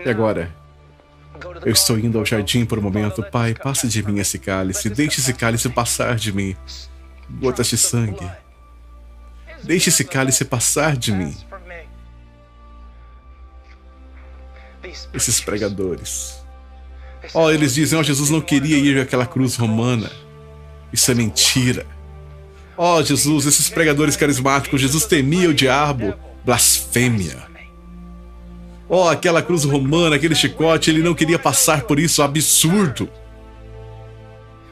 E agora? Eu estou indo ao jardim por um momento. Pai, passe de mim esse cálice. Deixe esse cálice passar de mim. Gotas de sangue. Deixe esse cálice passar de mim. Esses pregadores. Oh, eles dizem, oh, Jesus não queria ir àquela cruz romana. Isso é mentira. Oh, Jesus, esses pregadores carismáticos, Jesus temia o diabo. Blasfêmia. Oh, aquela cruz romana, aquele chicote, ele não queria passar por isso, absurdo.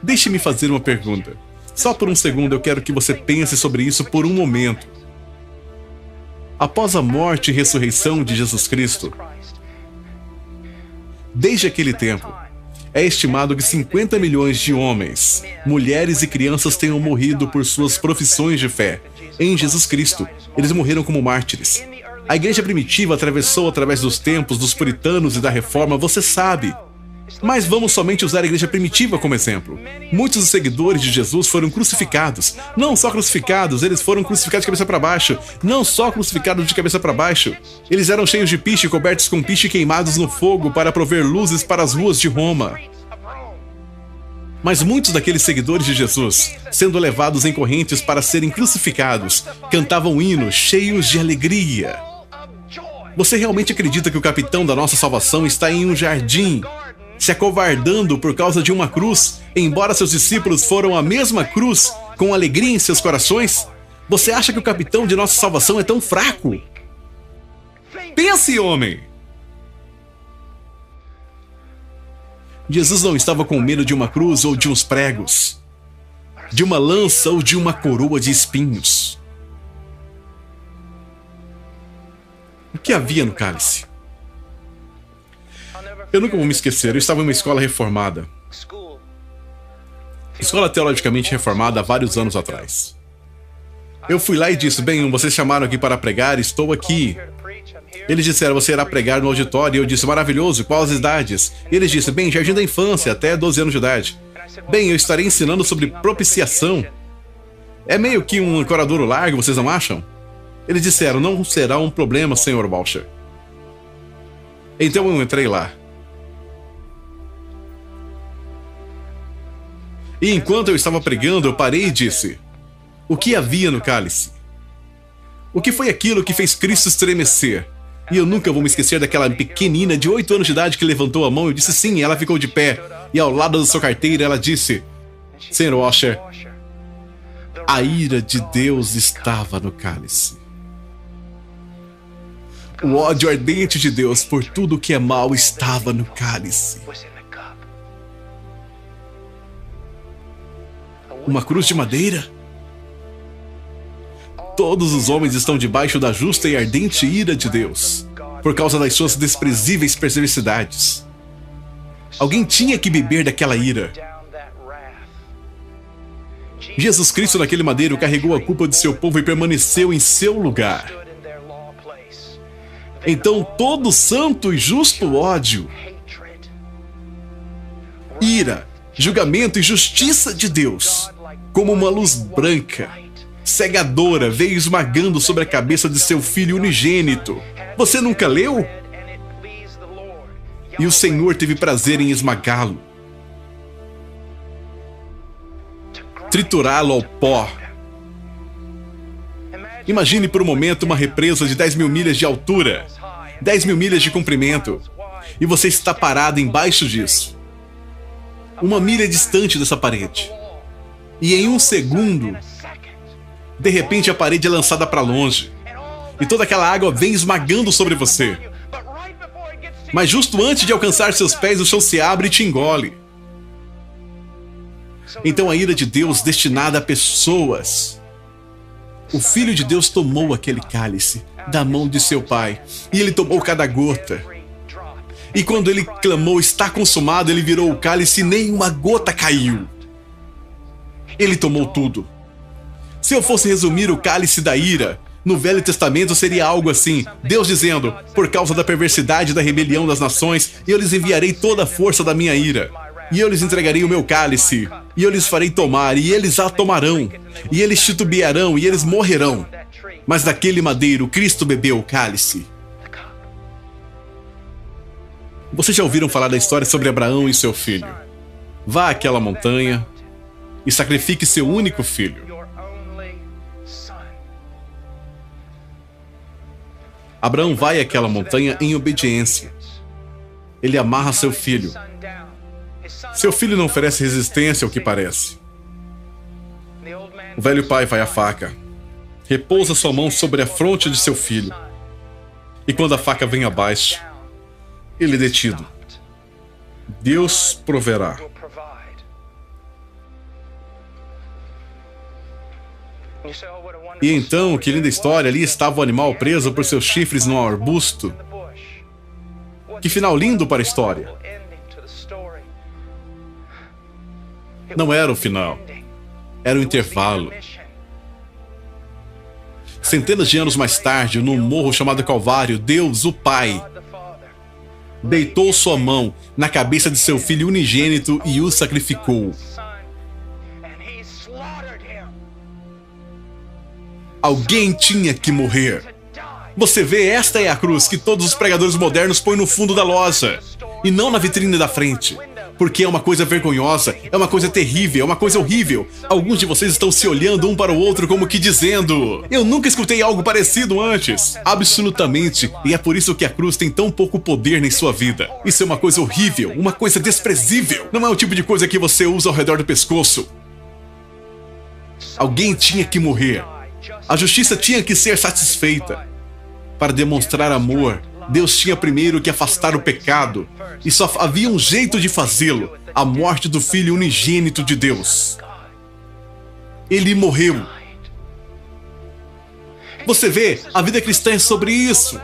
Deixe-me fazer uma pergunta. Só por um segundo eu quero que você pense sobre isso por um momento. Após a morte e ressurreição de Jesus Cristo, desde aquele tempo, é estimado que 50 milhões de homens, mulheres e crianças tenham morrido por suas profissões de fé em Jesus Cristo. Eles morreram como mártires. A igreja primitiva atravessou através dos tempos, dos puritanos e da reforma, você sabe. Mas vamos somente usar a igreja primitiva como exemplo. Muitos dos seguidores de Jesus foram crucificados. Não só crucificados, eles foram crucificados de cabeça para baixo. Não só crucificados de cabeça para baixo. Eles eram cheios de piche, cobertos com piche e queimados no fogo para prover luzes para as ruas de Roma. Mas muitos daqueles seguidores de Jesus, sendo levados em correntes para serem crucificados, cantavam hinos cheios de alegria. Você realmente acredita que o capitão da nossa salvação está em um jardim, se acovardando por causa de uma cruz, embora seus discípulos foram a mesma cruz, com alegria em seus corações? Você acha que o capitão de nossa salvação é tão fraco? Pense, homem! Jesus não estava com medo de uma cruz ou de uns pregos, de uma lança ou de uma coroa de espinhos. O que havia no cálice? Eu nunca vou me esquecer, eu estava em uma escola reformada. Escola teologicamente reformada há vários anos atrás. Eu fui lá e disse, bem, vocês chamaram aqui para pregar, estou aqui. Eles disseram, você irá pregar no auditório, e eu disse, maravilhoso, quais as idades? E eles disseram, bem, jardim da infância, até 12 anos de idade. Bem, eu estarei ensinando sobre propiciação. É meio que um ancoradouro largo, vocês não acham? Eles disseram, não será um problema, Sr. Walsher. Então eu entrei lá. E enquanto eu estava pregando, eu parei e disse, o que havia no cálice? O que foi aquilo que fez Cristo estremecer? E eu nunca vou me esquecer daquela pequenina de 8 anos de idade que levantou a mão e eu disse sim, ela ficou de pé. E ao lado da sua carteira ela disse, Sr. Walsher, a ira de Deus estava no cálice. O ódio ardente de Deus por tudo que é mal estava no cálice. Uma cruz de madeira? Todos os homens estão debaixo da justa e ardente ira de Deus, por causa das suas desprezíveis perversidades. Alguém tinha que beber daquela ira. Jesus Cristo naquele madeiro carregou a culpa de seu povo e permaneceu em seu lugar. Então todo santo e justo ódio, ira, julgamento e justiça de Deus, como uma luz branca, cegadora, veio esmagando sobre a cabeça de seu filho unigênito. Você nunca leu? E o Senhor teve prazer em esmagá-lo, triturá-lo ao pó. Imagine por um momento uma represa de 10 mil milhas de altura, 10 mil milhas de comprimento, e você está parado embaixo disso, uma milha distante dessa parede. E em um segundo, de repente a parede é lançada para longe, e toda aquela água vem esmagando sobre você. Mas justo antes de alcançar seus pés, o chão se abre e te engole. Então a ira de Deus destinada a pessoas, o Filho de Deus tomou aquele cálice da mão de seu Pai, e ele tomou cada gota. E quando ele clamou, está consumado, ele virou o cálice e nem uma gota caiu. Ele tomou tudo. Se eu fosse resumir o cálice da ira, no Velho Testamento seria algo assim, Deus dizendo, por causa da perversidade e da rebelião das nações, eu lhes enviarei toda a força da minha ira. E eu lhes entregarei o meu cálice, e eu lhes farei tomar, e eles a tomarão, e eles titubearão, e eles morrerão. Mas daquele madeiro, Cristo bebeu o cálice. Vocês já ouviram falar da história sobre Abraão e seu filho? Vá àquela montanha e sacrifique seu único filho. Abraão vai àquela montanha em obediência. Ele amarra seu filho. Seu filho não oferece resistência ao que parece. O velho pai vai à faca, repousa sua mão sobre a fronte de seu filho. E quando a faca vem abaixo, ele é detido. Deus proverá. E então, que linda história, ali estava o animal preso por seus chifres num arbusto. Que final lindo para a história. Não era o final, era o intervalo. Centenas de anos mais tarde, num morro chamado Calvário, Deus, o Pai, deitou sua mão na cabeça de seu filho unigênito e o sacrificou. Alguém tinha que morrer. Você vê, esta é a cruz que todos os pregadores modernos põem no fundo da loja, e não na vitrine da frente. Porque é uma coisa vergonhosa, é uma coisa terrível, é uma coisa horrível. Alguns de vocês estão se olhando um para o outro como que dizendo: eu nunca escutei algo parecido antes. Absolutamente, e é por isso que a cruz tem tão pouco poder em sua vida. Isso é uma coisa horrível, uma coisa desprezível. Não é o tipo de coisa que você usa ao redor do pescoço. Alguém tinha que morrer. A justiça tinha que ser satisfeita. Para demonstrar amor, Deus tinha primeiro que afastar o pecado, e só havia um jeito de fazê-lo: a morte do Filho unigênito de Deus. Ele morreu. Você vê, a vida cristã é sobre isso.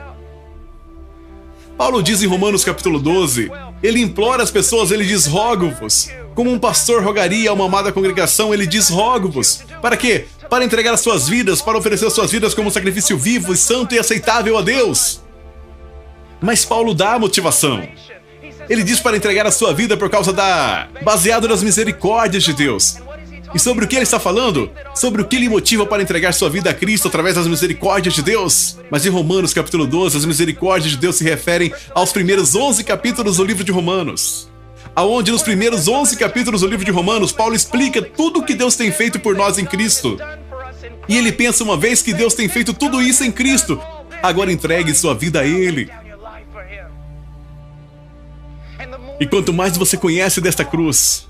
Paulo diz em Romanos capítulo 12, ele implora as pessoas, ele diz: rogo-vos. Como um pastor rogaria a uma amada congregação, ele diz: rogo-vos. Para quê? Para entregar as suas vidas, para oferecer as suas vidas como sacrifício vivo e santo e aceitável a Deus. Mas Paulo dá a motivação. Ele diz para entregar a sua vida por causa baseado nas misericórdias de Deus. E sobre o que ele está falando? Sobre o que lhe motiva para entregar sua vida a Cristo através das misericórdias de Deus. Mas em Romanos capítulo 12, as misericórdias de Deus se referem aos primeiros 11 capítulos do livro de Romanos. Aonde nos primeiros 11 capítulos do livro de Romanos, Paulo explica tudo o que Deus tem feito por nós em Cristo. E ele pensa, uma vez que Deus tem feito tudo isso em Cristo, agora entregue sua vida a Ele. E quanto mais você conhece desta cruz,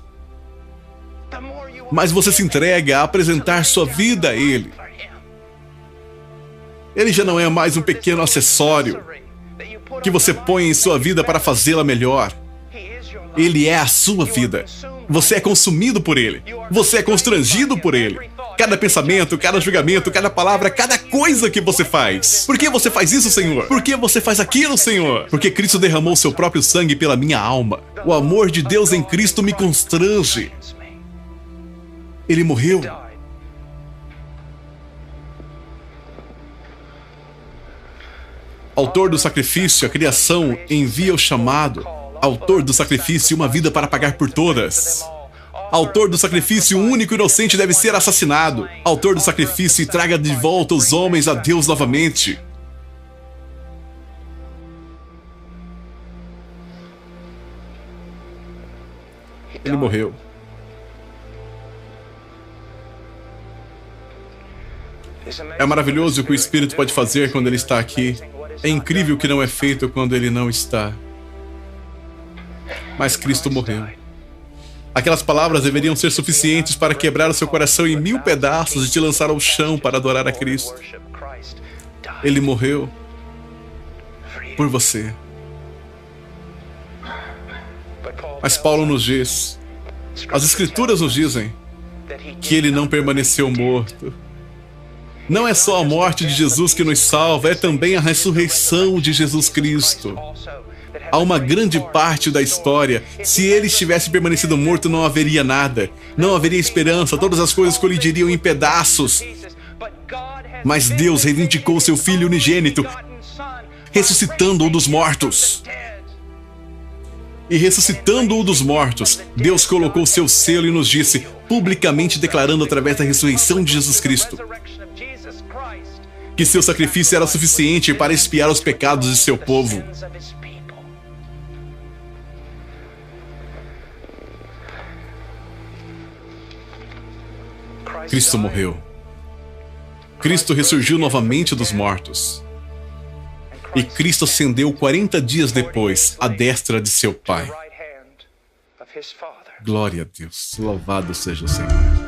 mais você se entrega a apresentar sua vida a Ele. Ele já não é mais um pequeno acessório que você põe em sua vida para fazê-la melhor. Ele é a sua vida. Você é consumido por Ele. Você é constrangido por Ele. Cada pensamento, cada julgamento, cada palavra, cada coisa que você faz. Por que você faz isso, Senhor? Por que você faz aquilo, Senhor? Porque Cristo derramou seu próprio sangue pela minha alma. O amor de Deus em Cristo me constrange. Ele morreu. Autor do sacrifício, a criação envia o chamado. Autor do sacrifício, uma vida para pagar por todas. Autor do sacrifício, um único inocente deve ser assassinado. Autor do sacrifício, e traga de volta os homens a Deus novamente. Ele morreu. É maravilhoso o que o Espírito pode fazer quando ele está aqui. É incrível o que não é feito quando ele não está. Mas Cristo morreu. Aquelas palavras deveriam ser suficientes para quebrar o seu coração em 1000 pedaços e te lançar ao chão para adorar a Cristo. Ele morreu por você. Mas Paulo nos diz, as Escrituras nos dizem, que ele não permaneceu morto. Não é só a morte de Jesus que nos salva, é também a ressurreição de Jesus Cristo. Há uma grande parte da história. Se ele estivesse permanecido morto, não haveria nada. Não haveria esperança, todas as coisas colidiriam em pedaços. Mas Deus reivindicou seu Filho unigênito, ressuscitando-o dos mortos. E ressuscitando-o dos mortos, Deus colocou seu selo e nos disse, publicamente declarando através da ressurreição de Jesus Cristo, que seu sacrifício era suficiente para expiar os pecados de seu povo. Cristo morreu. Cristo ressurgiu novamente dos mortos. E Cristo ascendeu 40 dias depois à destra de seu Pai. Glória a Deus. Louvado seja o Senhor.